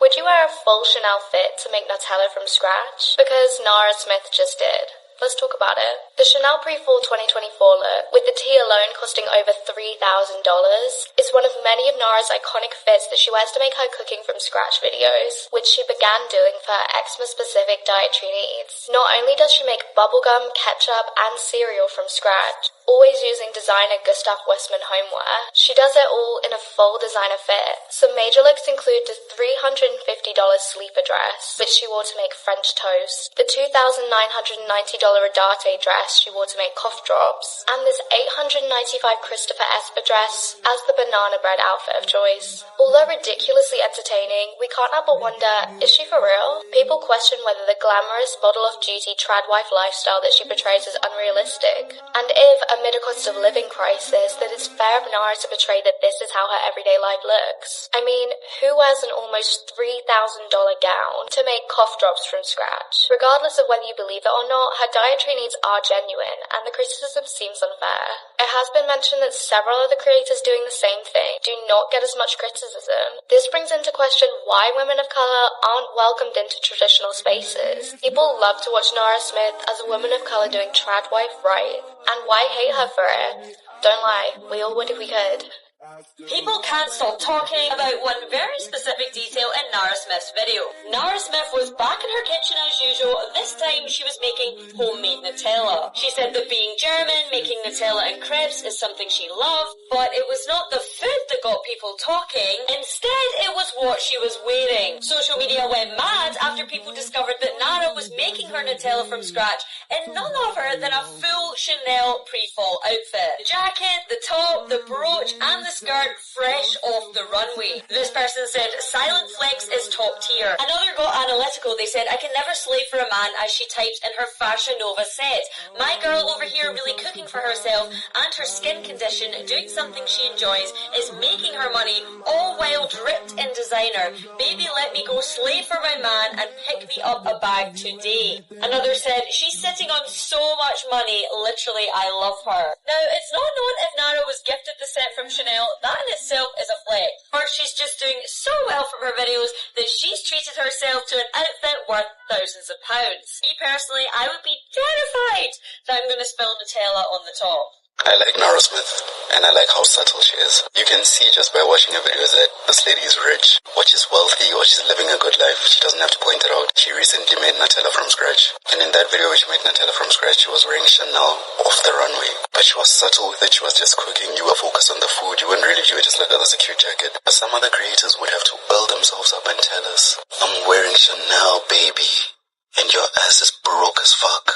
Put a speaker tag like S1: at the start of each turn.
S1: Would you wear a full Chanel fit to make Nutella from scratch? Because Nara Smith just did. Let's talk about it. The Chanel Pre-Fall 2024 look, with the tee alone costing over $3,000, is one of many of Nara's iconic fits that she wears to make her cooking from scratch videos, which she began doing for her eczema-specific dietary needs. Not only does she make bubblegum, ketchup, and cereal from scratch, always using designer Gustav Westman homeware, she does it all in a full designer fit. Some major looks include the $350 sleeper dress, which she wore to make French toast, the $2,990 Rodarte dress she wore to make cough drops, and this $895 Christopher Esper dress as the banana bread outfit of choice. Although ridiculously entertaining, we can't help but wonder, is she for real? People question whether the glamorous, bottle-of-duty trad wife lifestyle that she portrays is unrealistic, and if, amid a cost of living crisis, that it's fair of Nara to portray that this is how her everyday life looks. I mean, who wears an almost $3,000 gown to make cough drops from scratch? Regardless of whether you believe it or not, her dietary needs are genuine, and the criticism seems unfair. It has been mentioned that several other creators doing the same thing do not get as much criticism. This brings into question why women of colour aren't welcomed into traditional spaces. People love to watch Nara Smith as a woman of colour doing trad wife right, and why hate her for it? Don't lie, we all would if we could.
S2: People can't stop talking about one very specific detail in Nara Smith's video. Nara Smith was back in her kitchen as usual. This time she was making homemade Nutella. She said that being German, making Nutella and crepes is something she loved, but it was not the food that got people talking. Instead, it was what she was wearing. Social media went mad after people discovered that Nara was making her Nutella from scratch in none other than a full Chanel pre-fall outfit. The jacket, the top, the brooch, and the skirt fresh off the runway. This person said, "Silent Flex is top tier." Another got analytical. They said, "I can never slave for a man," as she typed in her Fashion Nova set. "My girl over here really cooking for herself and her skin condition, doing something she enjoys, is making her money, all while dripped in designer. Baby, let me go slave for my man and pick me up a bag today." Another said, "She's sitting on so much money, literally I love her." Now, it's not known if Nara was gifted the set from Chanel. That in itself is a flex. Or she's just doing so well from her videos that she's treated herself to an outfit worth thousands of pounds. Me personally, I would be terrified that I'm going to spill Nutella on the top.
S3: I like Nara Smith, and I like how subtle she is. You can see just by watching her videos that this lady is rich, or she's wealthy, or she's living a good life. She doesn't have to point it out. She recently made Nutella from scratch. And in that video where she made Nutella from scratch, she was wearing Chanel off the runway. But she was subtle with it. She was just cooking. You were focused on the food. You wouldn't really view it just like, oh, that's a cute jacket. But some other creators would have to build themselves up and tell us, I'm wearing Chanel, baby, and your ass is broke as fuck.